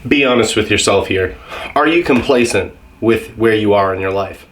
Be honest with yourself here. Are you complacent with where you are in your life?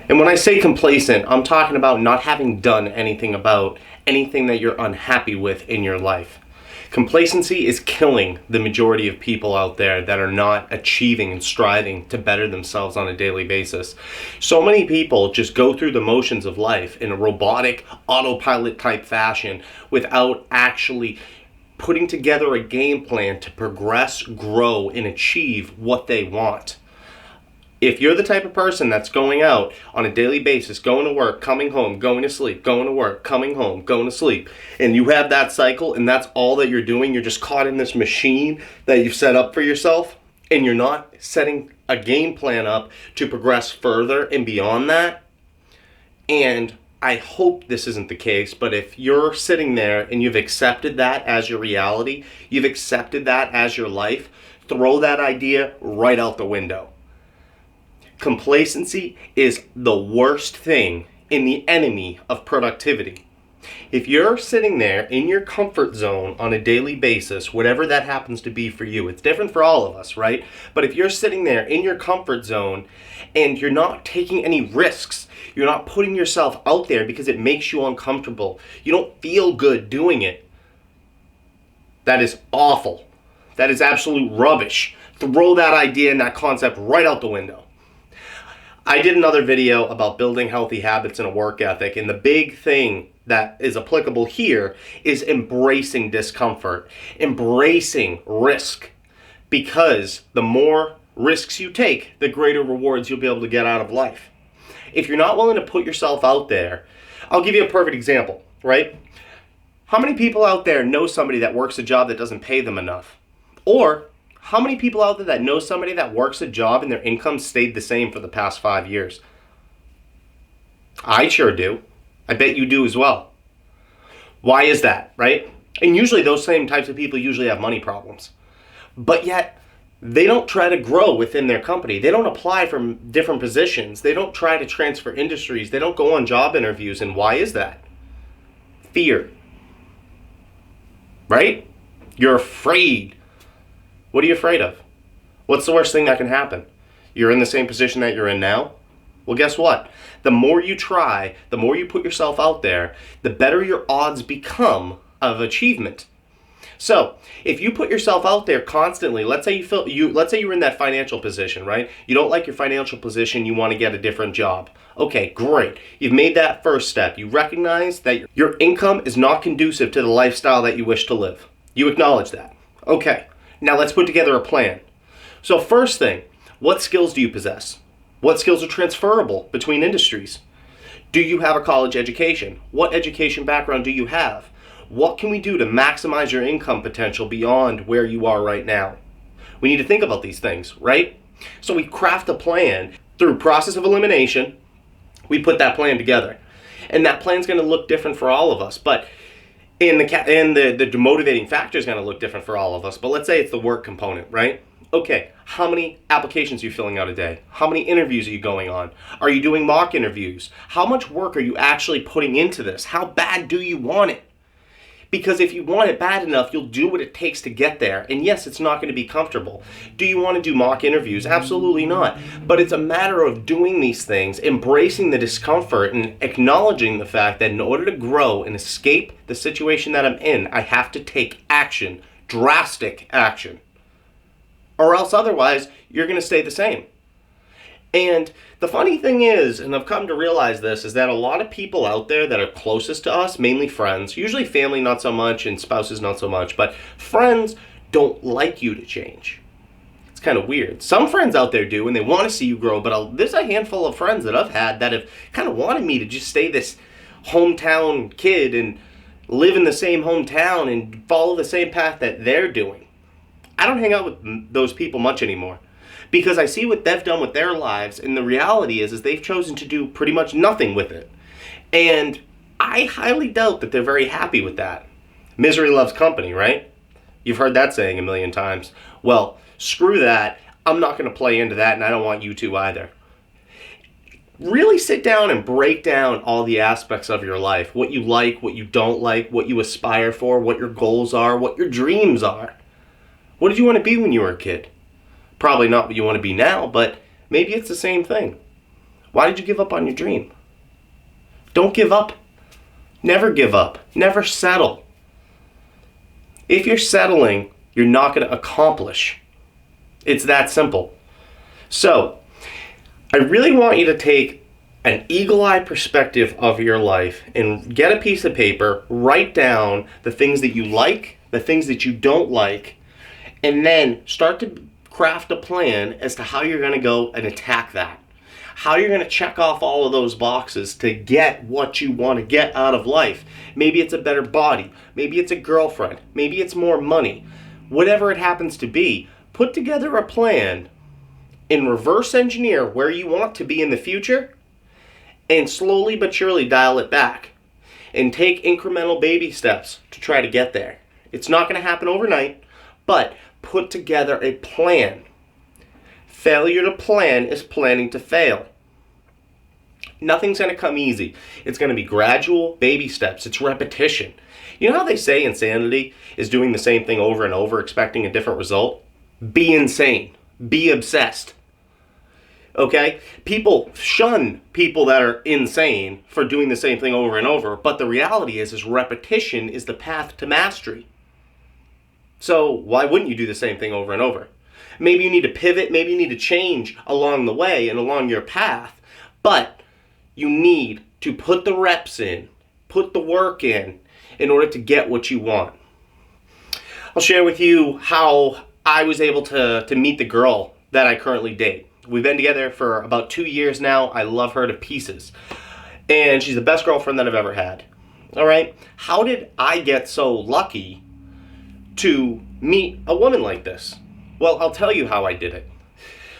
And when I say complacent, I'm talking about not having done anything about anything that you're unhappy with in your life. Complacency is killing the majority of people out there that are not achieving and striving to better themselves on a daily basis. So many people just go through the motions of life in a robotic, autopilot type fashion without actually putting together a game plan to progress, grow, and achieve what they want. If you're the type of person that's going out on a daily basis, going to work, coming home, going to sleep, going to work, coming home, going to sleep, and you have that cycle and that's all that you're doing, you're just caught in this machine that you've set up for yourself, and you're not setting a game plan up to progress further and beyond that. And I hope this isn't the case, but if you're sitting there and you've accepted that as your reality, you've accepted that as your life, throw that idea right out the window. Complacency is the worst thing and the enemy of productivity. If you're sitting there in your comfort zone on a daily basis, whatever that happens to be for you, it's different for all of us, right? But if you're sitting there in your comfort zone and you're not taking any risks, you're not putting yourself out there because it makes you uncomfortable, you don't feel good doing it, that is awful. That is absolute rubbish. Throw that idea and that concept right out the window. I did another video about building healthy habits and a work ethic, and the big thing that is applicable here is embracing discomfort, embracing risk, because the more risks you take, the greater rewards you'll be able to get out of life. If you're not willing to put yourself out there, I'll give you a perfect example, right? How many people out there know somebody that works a job that doesn't pay them enough? Or how many people out there that know somebody that works a job and their income stayed the same for the past 5 years? I sure do. I bet you do as well. Why is that, right? And usually those same types of people usually have money problems. But yet, they don't try to grow within their company. They don't apply for different positions. They don't try to transfer industries. They don't go on job interviews. And why is that? Fear. Right? You're afraid. What are you afraid of? What's the worst thing that can happen? You're in the same position that you're in now? Well, guess what? The more you try, the more you put yourself out there, the better your odds become of achievement. So, if you put yourself out there constantly, let's say you're in that financial position, right? You don't like your financial position, you want to get a different job. Okay, great. You've made that first step. You recognize that your income is not conducive to the lifestyle that you wish to live. You acknowledge that. Okay, now let's put together a plan. So first thing, what skills do you possess? What skills are transferable between industries? Do you have a college education? What education background do you have? What can we do to maximize your income potential beyond where you are right now? We need to think about these things, right? So we craft a plan through process of elimination. We put that plan together. And that plan's going to look different for all of us. But the motivating factor is going to look different for all of us. But let's say it's the work component, right? Okay, how many applications are you filling out a day? How many interviews are you going on? Are you doing mock interviews? How much work are you actually putting into this? How bad do you want it? Because if you want it bad enough, you'll do what it takes to get there. And yes, it's not going to be comfortable. Do you want to do mock interviews? Absolutely not. But it's a matter of doing these things, embracing the discomfort, and acknowledging the fact that in order to grow and escape the situation that I'm in, I have to take action, drastic action. Or else otherwise, you're going to stay the same. And the funny thing is, and I've come to realize this, is that a lot of people out there that are closest to us, mainly friends, usually family not so much and spouses not so much, but friends don't like you to change. It's kind of weird. Some friends out there do, and they want to see you grow, but there's a handful of friends that I've had that have kind of wanted me to just stay this hometown kid and live in the same hometown and follow the same path that they're doing. I don't hang out with those people much anymore because I see what they've done with their lives, and the reality is they've chosen to do pretty much nothing with it. And I highly doubt that they're very happy with that. Misery loves company, right? You've heard that saying a million times. Well, screw that. I'm not going to play into that, and I don't want you to either. Really sit down and break down all the aspects of your life. What you like, what you don't like, what you aspire for, what your goals are, what your dreams are. What did you want to be when you were a kid? Probably not what you want to be now, but maybe it's the same thing. Why did you give up on your dream? Don't give up. Never give up. Never settle. If you're settling, you're not going to accomplish. It's that simple. So, I really want you to take an eagle-eye perspective of your life and get a piece of paper, write down the things that you like, the things that you don't like, and then start to craft a plan as to how you're going to go and attack that. How you're going to check off all of those boxes to get what you want to get out of life. Maybe it's a better body. Maybe it's a girlfriend. Maybe it's more money. Whatever it happens to be, put together a plan and reverse engineer where you want to be in the future and slowly but surely dial it back and take incremental baby steps to try to get there. It's not going to happen overnight, but put together a plan. Failure to plan is planning to fail. Nothing's going to come easy. It's going to be gradual, baby steps. It's repetition. You know how they say insanity is doing the same thing over and over, expecting a different result? Be insane. Be obsessed. Okay? People shun people that are insane for doing the same thing over and over, but the reality is repetition is the path to mastery. So why wouldn't you do the same thing over and over? Maybe you need to pivot, maybe you need to change along the way and along your path, but you need to put the reps in, put the work in order to get what you want. I'll share with you how I was able to meet the girl that I currently date. We've been together for about 2 years now. I love her to pieces. And she's the best girlfriend that I've ever had. All right? How did I get so lucky to meet a woman like this? Well, I'll tell you how I did it.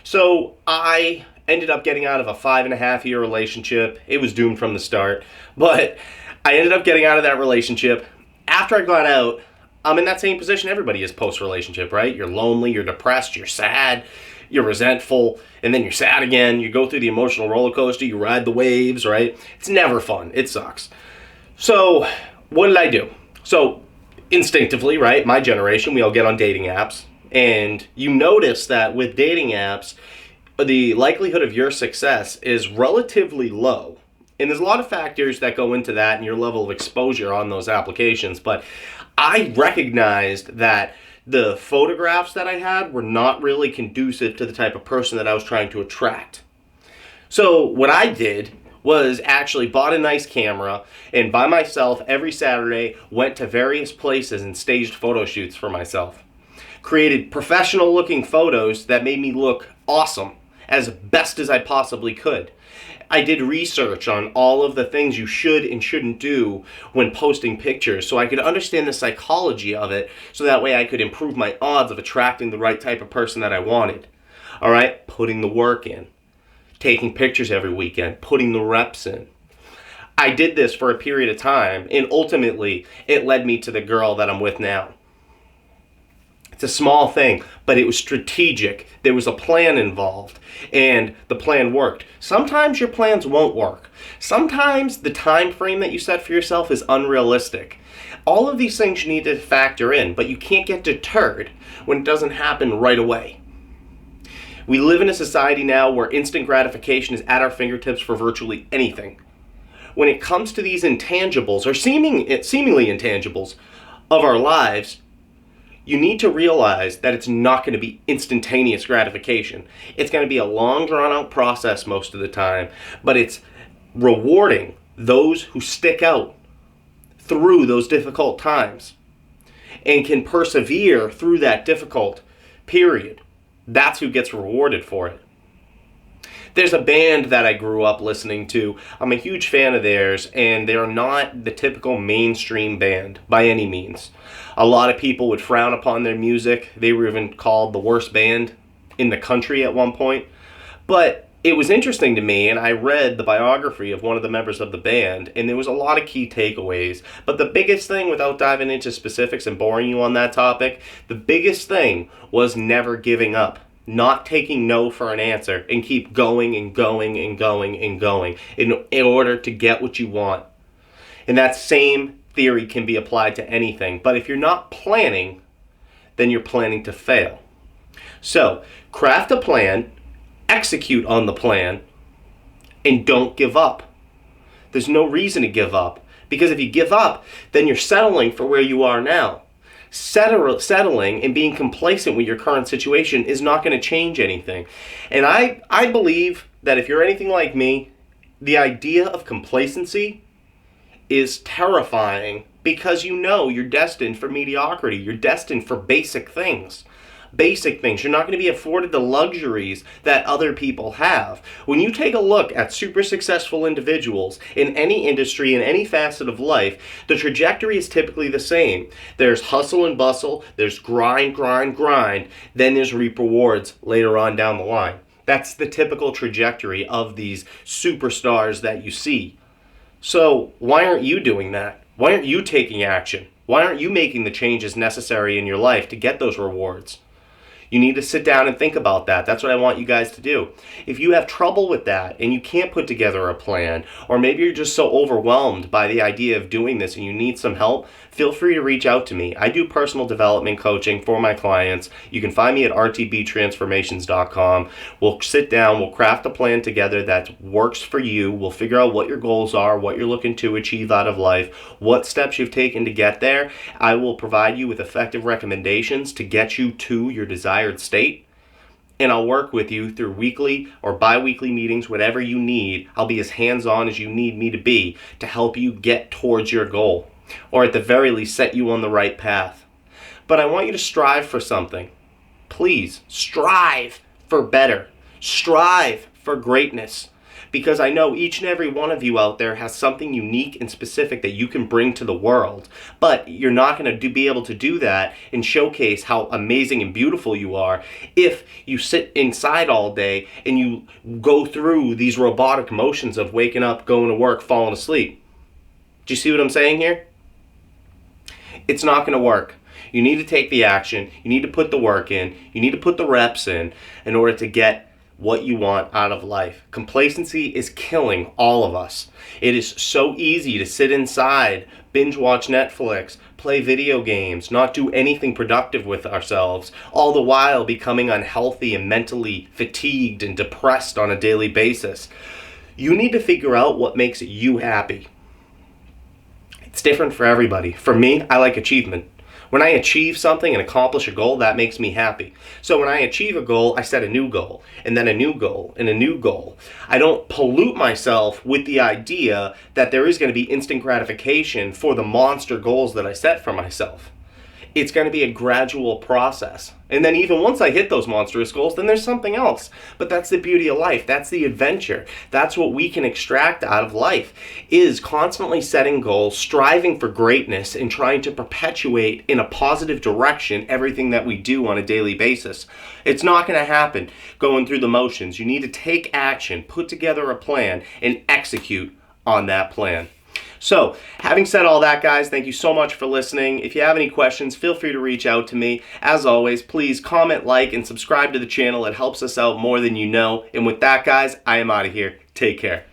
So I ended up getting out of a 5.5-year relationship. It was doomed from the start. But I ended up getting out of that relationship. After I got out, I'm in that same position everybody is post-relationship, right? You're lonely, you're depressed, you're sad, you're resentful, and then you're sad again. You go through the emotional roller coaster, you ride the waves, right? It's never fun. It sucks. So what did I do? So instinctively, right, my generation, we all get on dating apps. And you notice that with dating apps, the likelihood of your success is relatively low. And there's a lot of factors that go into that and your level of exposure on those applications. But I recognized that the photographs that I had were not really conducive to the type of person that I was trying to attract. So what I did was actually bought a nice camera and by myself every Saturday went to various places and staged photo shoots for myself. Created professional looking photos that made me look awesome, as best as I possibly could. I did research on all of the things you should and shouldn't do when posting pictures so I could understand the psychology of it so that way I could improve my odds of attracting the right type of person that I wanted. All right, putting the work in, taking pictures every weekend, putting the reps in. I did this for a period of time and ultimately it led me to the girl that I'm with now. It's a small thing, but it was strategic. There was a plan involved, and the plan worked. Sometimes your plans won't work. Sometimes the time frame that you set for yourself is unrealistic. All of these things you need to factor in, but you can't get deterred when it doesn't happen right away. We live in a society now where instant gratification is at our fingertips for virtually anything. When it comes to these intangibles, or seemingly intangibles, of our lives, you need to realize that it's not going to be instantaneous gratification. It's going to be a long, drawn-out process most of the time, but it's rewarding those who stick out through those difficult times and can persevere through that difficult period. That's who gets rewarded for it. There's a band that I grew up listening to. I'm a huge fan of theirs, and they're not the typical mainstream band by any means. A lot of people would frown upon their music. They were even called the worst band in the country at one point. But it was interesting to me, and I read the biography of one of the members of the band, and there was a lot of key takeaways. But the biggest thing, without diving into specifics and boring you on that topic, the biggest thing was never giving up. Not taking no for an answer and keep going and going and going and going in order to get what you want. And that same theory can be applied to anything. But if you're not planning, then you're planning to fail. So, craft a plan, execute on the plan, and don't give up. There's no reason to give up, because if you give up, then you're settling for where you are now. Settling and being complacent with your current situation is not going to change anything. And I believe that if you're anything like me, the idea of complacency is terrifying, because you know you're destined for mediocrity. You're destined for basic things. Basic things. You're not going to be afforded the luxuries that other people have. When you take a look at super successful individuals in any industry, in any facet of life, the trajectory is typically the same. There's hustle and bustle, there's grind, then there's reap rewards later on down the line. That's the typical trajectory of these superstars that you see. So why aren't you doing that? Why aren't you taking action? Why aren't you making the changes necessary in your life to get those rewards? You need to sit down and think about that. That's what I want you guys to do. If you have trouble with that and you can't put together a plan, or maybe you're just so overwhelmed by the idea of doing this and you need some help, feel free to reach out to me. I do personal development coaching for my clients. You can find me at RTBTransformations.com. We'll sit down, we'll craft a plan together that works for you. We'll figure out what your goals are, what you're looking to achieve out of life, what steps you've taken to get there. I will provide you with effective recommendations to get you to your desired state, and I'll work with you through weekly or bi-weekly meetings, whatever you need. I'll be as hands-on as you need me to be to help you get towards your goal, or at the very least set you on the right path. But I want you to strive for something. Please strive for better. Strive for greatness. Because I know each and every one of you out there has something unique and specific that you can bring to the world. But you're not going to be able to do that and showcase how amazing and beautiful you are if you sit inside all day and you go through these robotic motions of waking up, going to work, falling asleep. Do you see what I'm saying here? It's not going to work. You need to take the action. You need to put the work in. You need to put the reps in order to get what you want out of life. Complacency is killing all of us. It is so easy to sit inside, binge watch Netflix, play video games, not do anything productive with ourselves, all the while becoming unhealthy and mentally fatigued and depressed on a daily basis. You need to figure out what makes you happy. It's different for everybody. For me, I like achievement. When I achieve something and accomplish a goal, that makes me happy. So when I achieve a goal, I set a new goal, and then a new goal, and a new goal. I don't pollute myself with the idea that there is going to be instant gratification for the monster goals that I set for myself. It's going to be a gradual process. And then even once I hit those monstrous goals, then there's something else. But that's the beauty of life. That's the adventure. That's what we can extract out of life, is constantly setting goals, striving for greatness, and trying to perpetuate in a positive direction everything that we do on a daily basis. It's not going to happen going through the motions. You need to take action, put together a plan, and execute on that plan. So, having said all that, guys, thank you so much for listening. If you have any questions, feel free to reach out to me. As always, please comment, like, and subscribe to the channel. It helps us out more than you know. And with that, guys, I am out of here. Take care.